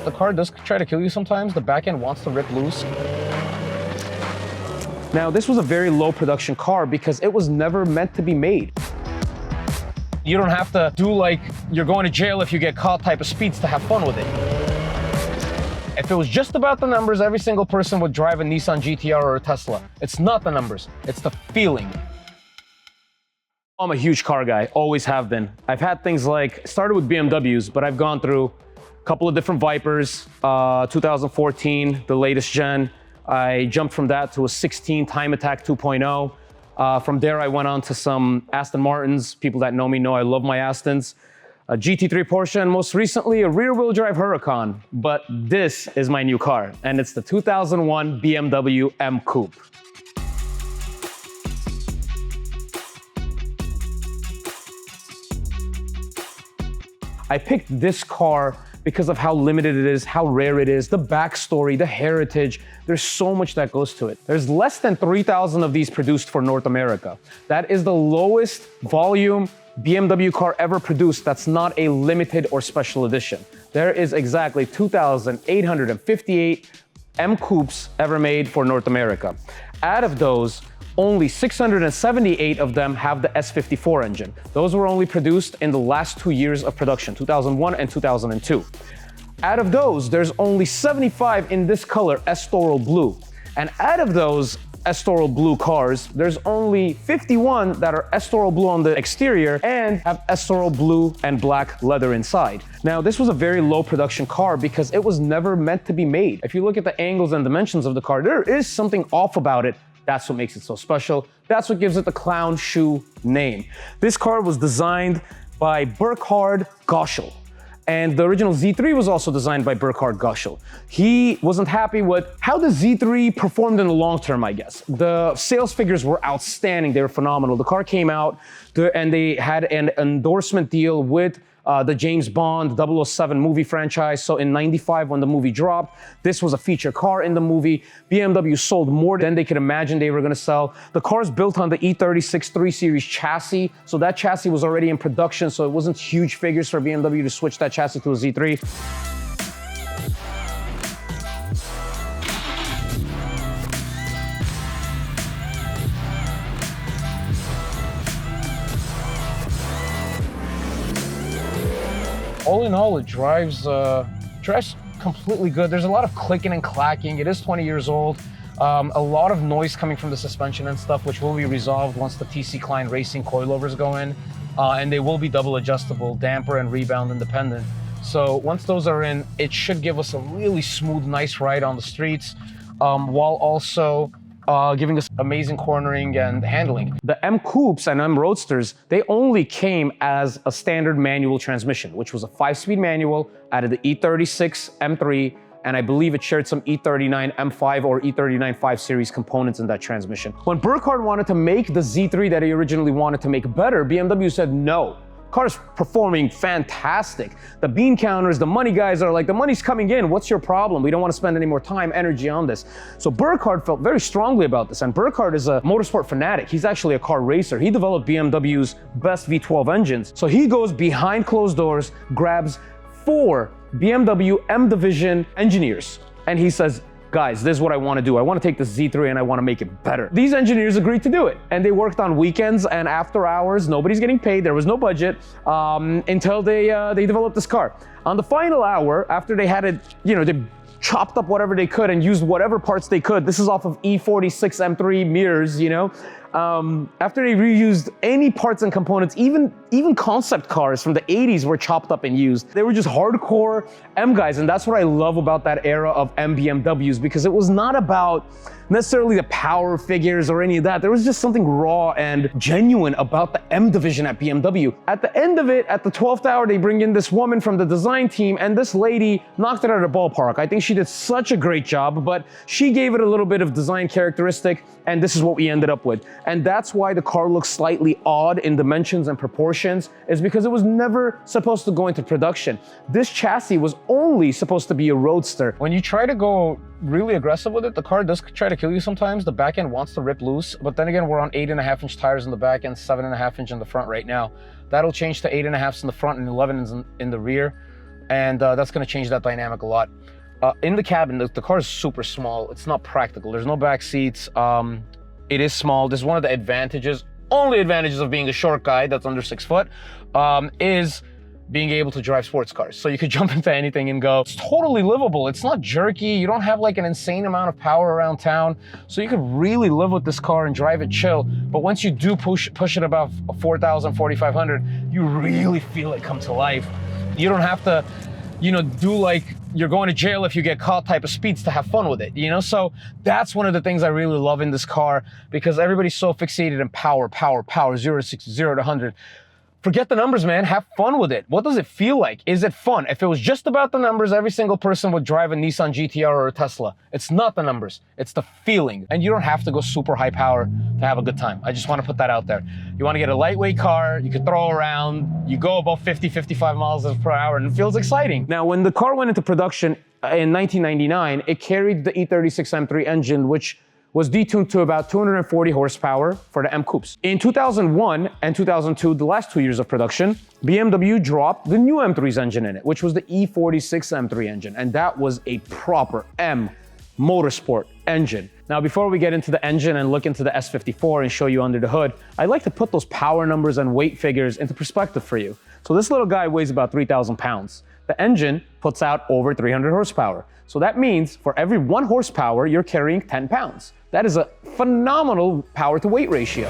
The car does try to kill you sometimes. The back end wants to rip loose. Now, this was a very low production car because it was never meant to be made. You don't have to do like you're going to jail if you get caught type of speeds to have fun with it. If it was just about the numbers, every single person would drive a Nissan GTR or a Tesla. It's not the numbers, it's the feeling. I'm a huge car guy, always have been. I've had things like, started with BMWs, but I've gone through a couple of different Vipers, 2014, the latest gen. I jumped from that to a 16 Time Attack 2.0. From there, I went on to some Aston Martins. People that know me know I love my Astons. A GT3 Porsche, and most recently, a rear-wheel drive Huracan. But this is my new car, and it's the 2001 BMW M-Coupe. I picked this car because of how limited it is, how rare it is, the backstory, the heritage. There's so much that goes to it. There's less than 3,000 of these produced for North America. That is the lowest volume BMW car ever produced that's not a limited or special edition. There is exactly 2,858 M-Coupes ever made for North America. Out of those, only 678 of them have the S54 engine. Those were only produced in the last 2 years of production, 2001 and 2002. Out of those, there's only 75 in this color, Estoril blue. And out of those Estoril blue cars, there's only 51 that are Estoril blue on the exterior and have Estoril blue and black leather inside. Now, this was a very low production car because it was never meant to be made. If you look at the angles and dimensions of the car, there is something off about it. That's what makes it so special. That's what gives it the CLOWNSHOE name. This car was designed by Burkhard Göschel. And the original Z3 was also designed by Burkhard Göschel. He wasn't happy with how the Z3 performed in the long term, I guess. The sales figures were outstanding. They were phenomenal. The car came out and they had an endorsement deal with the James Bond 007 movie franchise. So in '95, when the movie dropped, this was a feature car in the movie. BMW sold more than they could imagine they were going to sell. The car's built on the E36 3 Series chassis. So that chassis was already in production. So it wasn't huge figures for BMW to switch that chassis to a Z3. All in all, it drives completely good. There's a lot of clicking and clacking. It is 20 years old. A lot of noise coming from the suspension and stuff, which will be resolved once the TC Klein Racing coilovers go in. And they will be double adjustable, damper and rebound independent. So once those are in, it should give us a really smooth, nice ride on the streets, while also giving us amazing cornering and handling. The M-Coupes and M-Roadsters, they only came as a standard manual transmission, which was a 5-speed manual out of the E36 M3, and I believe it shared some E39 M5 or E39 5 series components in that transmission. When Burkhard wanted to make the Z3 that he originally wanted to make better, BMW said no. Car's performing fantastic. The bean counters, the money guys are like, the money's coming in, what's your problem? We don't want to spend any more time, energy on this. So Burkhard felt very strongly about this, and Burkhard is a motorsport fanatic. He's actually a car racer. He developed BMW's best V12 engines. So he goes behind closed doors, grabs 4 BMW M-division engineers, and he says, guys, this is what I want to do. I want to take the Z3 and I want to make it better. These engineers agreed to do it. And they worked on weekends and after hours. Nobody's getting paid. There was no budget until they developed this car. On the final hour, after they had it, they chopped up whatever they could and used whatever parts they could. This is off of E36 M3 mirrors, after they reused any parts and components, even concept cars from the 80s were chopped up and used. They were just hardcore M guys, and that's what I love about that era of M BMWs, because it was not about necessarily the power figures or any of that. There was just something raw and genuine about the M division at BMW. At the end of it, at the 12th hour, they bring in this woman from the design team, and this lady knocked it out of the ballpark. I think she did such a great job, but she gave it a little bit of design characteristic, and this is what we ended up with. And that's why the car looks slightly odd in dimensions and proportions, is because it was never supposed to go into production. This chassis was only supposed to be a roadster. When you try to go really aggressive with it, the car does try to kill you sometimes. The back end wants to rip loose, but then again, we're on 8.5-inch tires in the back end, 7.5-inch in the front right now. That'll change to 8.5s in the front and 11s in the rear. and that's going to change that dynamic a lot. In the cabin, the car is super small. It's not practical. There's no back seats. It is small. This is one of the advantages, only advantages of being a short guy that's under 6 foot, is being able to drive sports cars. So you could jump into anything and go. It's totally livable. It's not jerky. You don't have like an insane amount of power around town. So you could really live with this car and drive it chill. But once you do push it about 4,000, 4,500, you really feel it come to life. You don't have to, do like you're going to jail if you get caught type of speeds to have fun with it, So that's one of the things I really love in this car, because everybody's so fixated in power, 0 to 60, 0 to 100. Forget the numbers, man. Have fun with it. What does it feel like? Is it fun? If it was just about the numbers, every single person would drive a Nissan GTR or a Tesla. It's not the numbers. It's the feeling. And you don't have to go super high power to have a good time. I just want to put that out there. You want to get a lightweight car, you could throw around, you go about 50, 55 miles per hour, and it feels exciting. Now, when the car went into production in 1999, it carried the E36 M3 engine, which was detuned to about 240 horsepower for the M-Coupes. In 2001 and 2002, the last 2 years of production, BMW dropped the new M3's engine in it, which was the E46 M3 engine, and that was a proper M motorsport engine. Now, before we get into the engine and look into the S54 and show you under the hood, I'd like to put those power numbers and weight figures into perspective for you. So this little guy weighs about 3,000 pounds. The engine puts out over 300 horsepower. So that means for every 1 horsepower, you're carrying 10 pounds. That is a phenomenal power to weight ratio.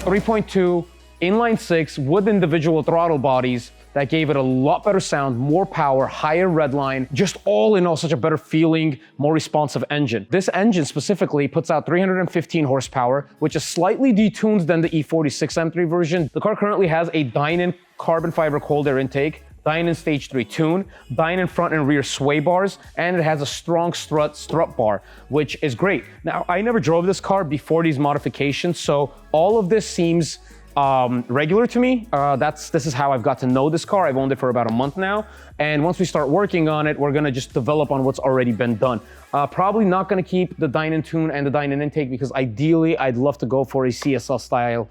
3.2 inline-6 with individual throttle bodies that gave it a lot better sound, more power, higher redline, just all in all such a better feeling, more responsive engine. This engine specifically puts out 315 horsepower, which is slightly detuned than the E46 M3 version. The car currently has a Dynon carbon fiber cold air intake, Dynon Stage 3 tune, Dynon front and rear sway bars, and it has a strong strut bar, which is great. Now, I never drove this car before these modifications, so all of this seems regular to me. This is how I've got to know this car. I've owned it for about a month now, and once we start working on it, we're gonna just develop on what's already been done. Probably not gonna keep the Dynon tune and the Dynon intake, because ideally I'd love to go for a CSL style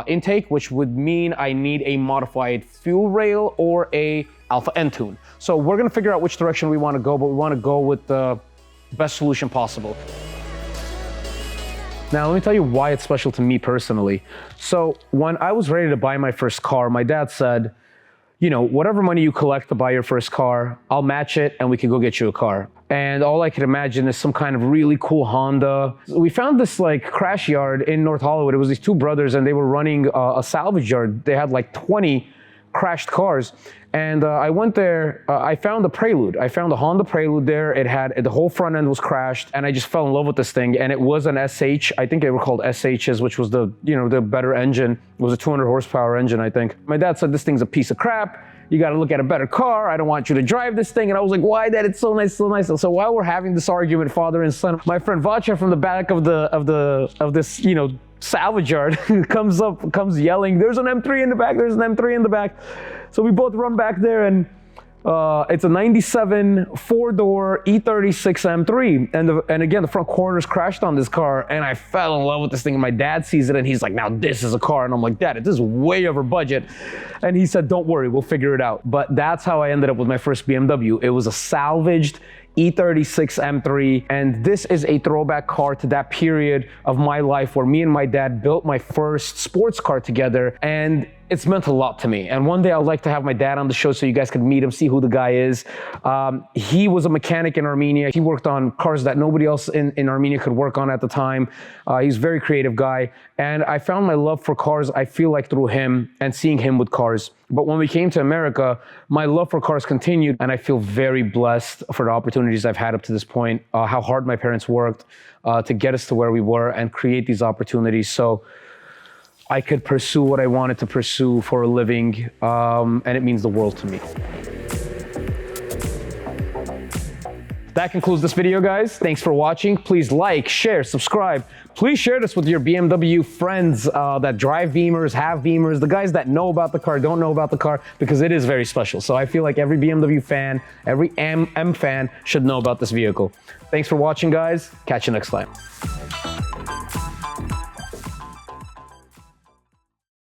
intake, which would mean I need a modified fuel rail or a Alpha N tune. So we're gonna figure out which direction we wanna go, but we wanna go with the best solution possible. Now, let me tell you why it's special to me personally. So when I was ready to buy my first car, my dad said, whatever money you collect to buy your first car, I'll match it and we can go get you a car. And all I could imagine is some kind of really cool Honda. We found this like crash yard in North Hollywood. It was these two brothers and they were running a salvage yard. They had like 20 crashed cars. And I went there, I found a Prelude. I found a Honda Prelude there. It had, the whole front end was crashed, and I just fell in love with this thing. And it was an SH, I think they were called SHs, which was the, the better engine. It was a 200 horsepower engine, I think. My dad said, this thing's a piece of crap. You got to look at a better car. I don't want you to drive this thing. And I was like, why, Dad? It's so nice, so nice. So while we're having this argument, father and son, my friend Vacha from the back of this, salvage yard comes yelling, there's an M3 in the back, there's an M3 in the back. So we both run back there, and it's a 97 4-door E36 M3. And again, the front corners crashed on this car, and I fell in love with this thing. And my dad sees it, and he's like, now this is a car. And I'm like, Dad, this is way over budget. And he said, don't worry, we'll figure it out. But that's how I ended up with my first BMW. It was a salvaged E36 M3, and this is a throwback car to that period of my life where me and my dad built my first sports car together, and it's meant a lot to me. And one day I'd like to have my dad on the show so you guys could meet him, see who the guy is. He was a mechanic in Armenia. He worked on cars that nobody else in Armenia could work on at the time. He's a very creative guy. And I found my love for cars, I feel like, through him and seeing him with cars. But when we came to America, my love for cars continued, and I feel very blessed for the opportunities I've had up to this point, how hard my parents worked to get us to where we were and create these opportunities. So I could pursue what I wanted to pursue for a living, and it means the world to me. That concludes this video, guys. Thanks for watching. Please like, share, subscribe. Please share this with your BMW friends that drive Beamers, have Beamers, the guys that know about the car, don't know about the car, because it is very special. So I feel like every BMW fan, every M fan should know about this vehicle. Thanks for watching, guys. Catch you next time.